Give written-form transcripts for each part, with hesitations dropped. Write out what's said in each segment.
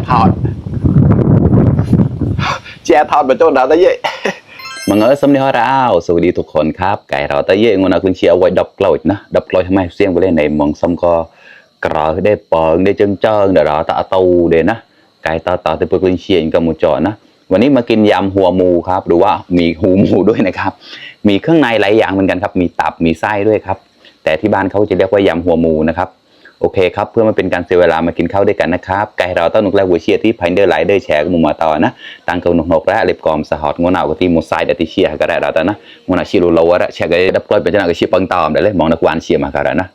ทอดแช่ทอดมาโจ้ดาวตะเย่มังเอ๋สมเด็จพระราวสวัสดีทุกคนครับไก่เราตะเย่งวนักคุณเชียร์ไว้ดับกลอยนะดับกลอยทำไมเสียงไปเล่นในมองซ้ำก็กระได้เปิงได้เจิงเดี๋ยวเราตะตูเดนะไก่ต่อแต่เปิดคุณเชียร์กับหมูจอนะวันนี้มากินยำหัวหมูครับหรือว่ามีหูหมูด้วยนะครับมีเครื่องในหลายอย่างเหมือนกันครับมีตับมีไส้ด้วยครับแต่ที่บ้านเขาจะเรียกว่ายำหัวหมูนะครับโอเคครับเพื่อมาเป็นการเสียเวลามากินข้าวด้วยกันนะครับไก่เราต้องนุกแลวัวเชียร์ที่พันเดอร์ไลเดอร์แชร์กับมุมมาต่อนะตั้งเกาหนกและเล็บกอมสะฮอดงวหนาวที่มุสไซเดติเชียร์ก็ได้เราแต่นะงวหนาวชิลูโลวะแชร์ก็ดับกล้วยเป็นเจ้าหน้าที่เชียร์ปังตอมได้เลยมองนักวานเชียร์มากันนะ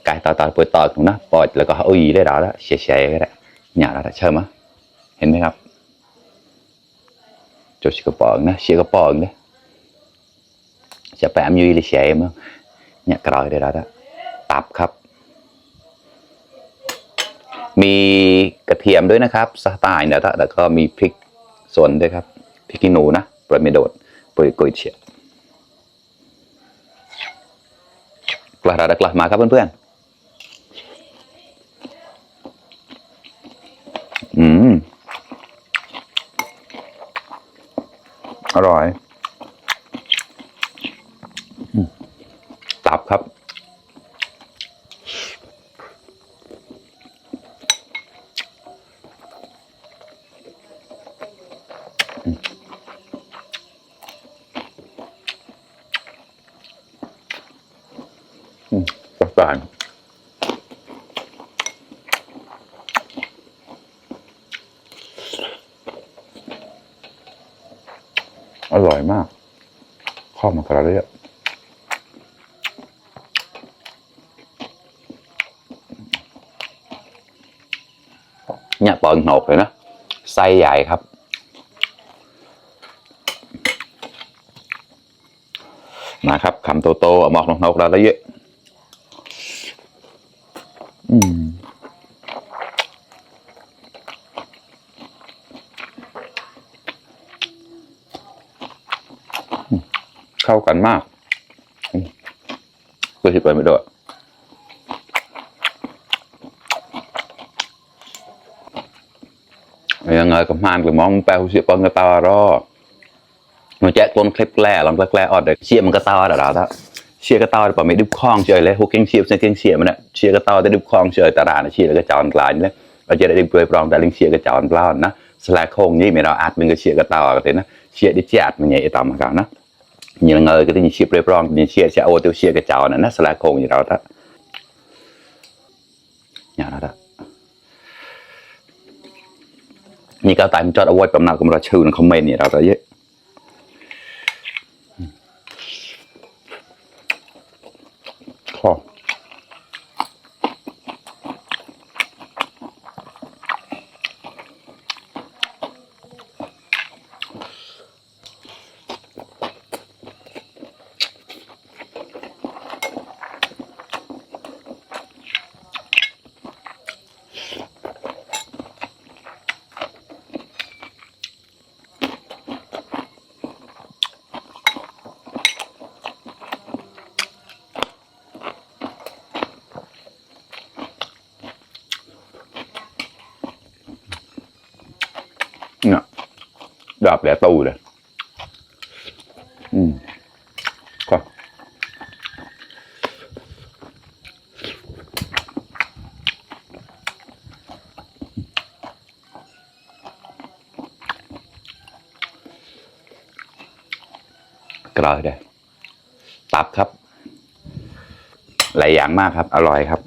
ไก่ต่อเปิดต่อตรงนะปล่อยแล้วก็อุ้ยได้แล้วเชียร์ก็ได้หยาแล้วเชื่อมั้ยเห็นไหมครับโจชิกระป๋องนะเชียร์กระป๋องเนี่ยจะแปมยูริเชียร์มั้งเนี่ยกระไรได้แล้วตับครับมีกระเทียมด้วยนะครับสไตล์เนี่ยแล้วก็มีพริกสนด้วยครับพริกขี้หนูนะโปรยไม่โดดโปรยกุยเฉียดกลับมาครับเพื่อนๆอร่อยตับครับประสานอร่อยมากข้าวมันกระเรียบเนี่ยเปิดหนกเลยนะไส้ใหญ่ครับมาครับคำโตๆหมอกนกๆแล้วเยอะเข้ากันมากก็ที่ไปไม่ได้ยังไงกับมันหรือมองแปลว่าเสียปังกระตารอมันแจกต้นคลิปแรกลองแรกออดเด็กเชี่ยมันกระตาแต่เราถ้าเชี่ยกระตาแต่ไม่ดิบคล้องเฉยเลยหัวเก่งเชี่ยเก่งเชี่ยมันเนี่ยเชี่ยกระตาแต่ดิบคล้องเฉยแต่ร้านเชี่ยแล้วก็จอนกลายนี่เราจะได้ดิบเปลือยปลองแต่ลิงเชี่ยก็จอนกลายนะสลายโค้งนี่ไม่เราอัดมันก็เชี่ยกระตาก็เต็นะเชี่ยดิแจดมันใหญ่ต่ำมากนะยังไงก็ต้องเชี่ยเปลือยปลองนี่เชี่ยโอตัวเชี่ยก็จอนนะสลายโค้งอย่างเราถ้าอย่างนั้นนี่ก็ตายมันจอดเอาไว้ประมาณกับเราชื่อในคอมเมนต์เนี่ยเราจะเยอะข้เนี่ยดับแล้วตูเลยก็กระไรได้ตับครับหลายอย่างมากครับอร่อยครับ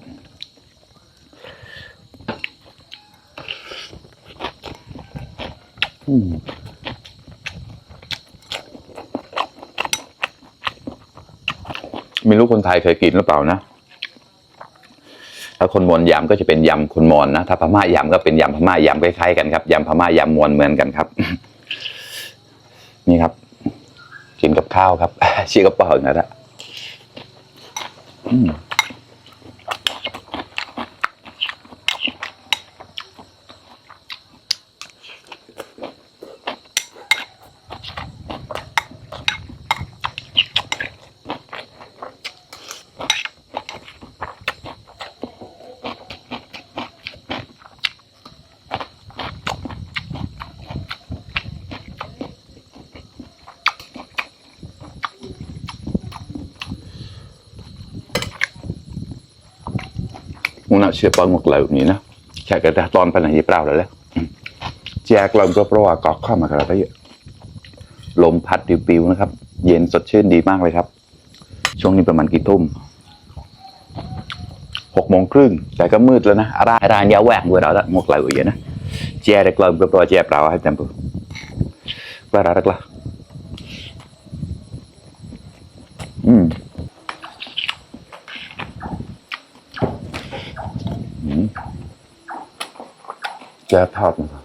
ไม่รู้คนไทยเคยกินหรือเปล่านะถ้าคนมอญยำก็จะเป็นยำคนมอญนะถ้าพม่ายำก็เป็นยำพม่ายำคล้ายๆกันครับยำพม่ายำมอญเหมือนกันครับนี่ครับกินกับข้าวครับชี้กระเป๋านะฮะ มันน่าเชื่อปองหมกเหลวนี้นะแค่กระตอนไปไหนยี่เปล่าเลยแจกลมก็เพราะว่าก็เข้ามากระไรเยอะลมพัดปิวๆนะครับเย็นสดชื่นดีมากเลยครับช่วงนี้ประมาณกี่ทุ่ม6:30แต่ก็มืดแล้วนะร้านยาแหวกด้วยเราละหมกเหลวอย่างนะแจกลมก็เพราะแจกเปล่าให้จำปุ๊บว่ารักละแจกทอดนะครับ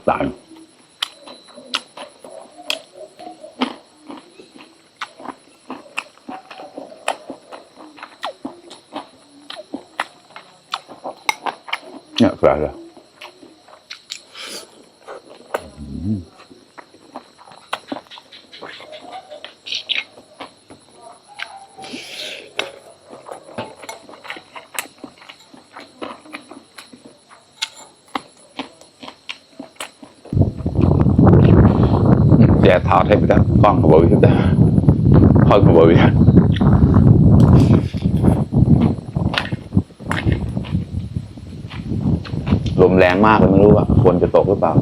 ต่างเนี่ยกระไรแจกทอดให้ไปได้กล้องขบวนขึ้นได้ทอดขบวนขึ้นลมแรงมากเลยไม่รู้ว่าฝนจะตกหรือเปล่า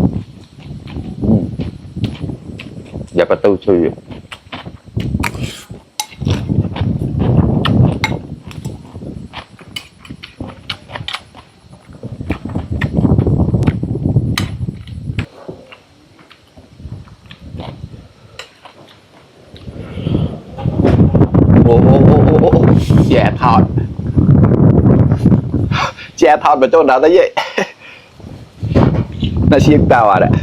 อย่าประตูช่วยโอ้แย่ทอดแย่ทอดมาโจนดาวตะเย่น่าเชี่ยงดาวอ่ะเนี่ย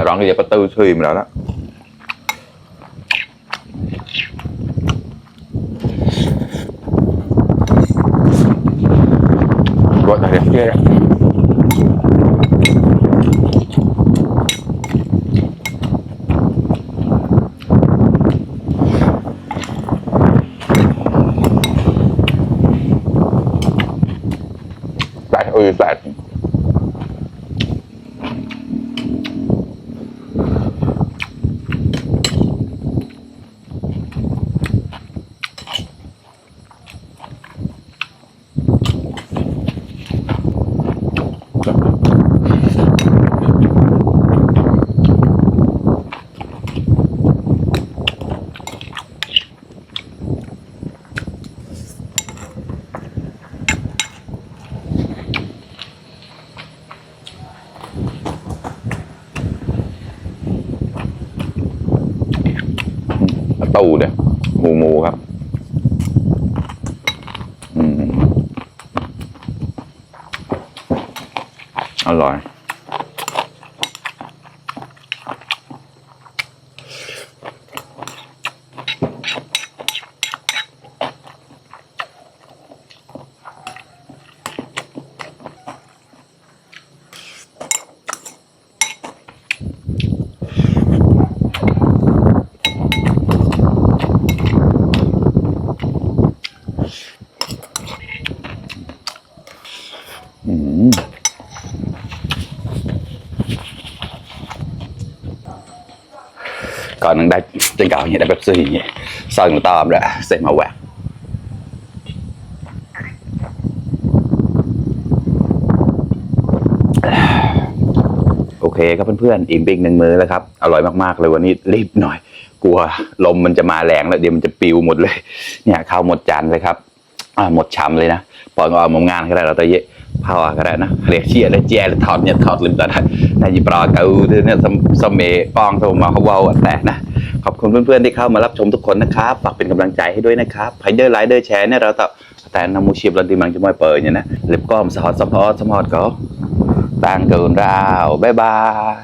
ร้องอย่าประตูช่วยมาแล้วนะก็แต่เรื่องนี้แปดแปดตูเนี่ยหมูครับอร่อยก่อนนึงได้จังเก่าอย่างได้แบบซื้ออย่างเงี้ยซอยหมูตอมแล้วเสร็จมาแหวกโอเคครับเพื่อนๆอิ่มปิ้ง1 มื้อแล้วครับอร่อยมากๆเลยวันนี้รีบหน่อยกลัวลมมันจะมาแรงแล้วเดี๋ยวมันจะปิวหมดเลยเนี่ยข้าวหมดจานเลยครับหมดชามเลยนะปล่อยเอาหมงานก็ได้เราตะเยะพาวก็ได้นะเรียกเชียร์เลยแย่เลยถอดเนี่ยถอดลืมแต่ในยิปรอเกาเนี่ยสมัยปองโทรมาเขาเว้าแต่นะขอบคุณเพื่อนๆที่เข้ามารับชมทุกคนนะครับฝากเป็นกำลังใจให้ด้วยนะครับไพเดอร์ไลเดอร์แชร์เนี่ยเราแต่นำมูชีพเราดีมังจะมวยเปิดเนี่ยนะเล็บก้อมสอดสปอร์ตสมอดก็ต่างเกินราวบ๊ายบาย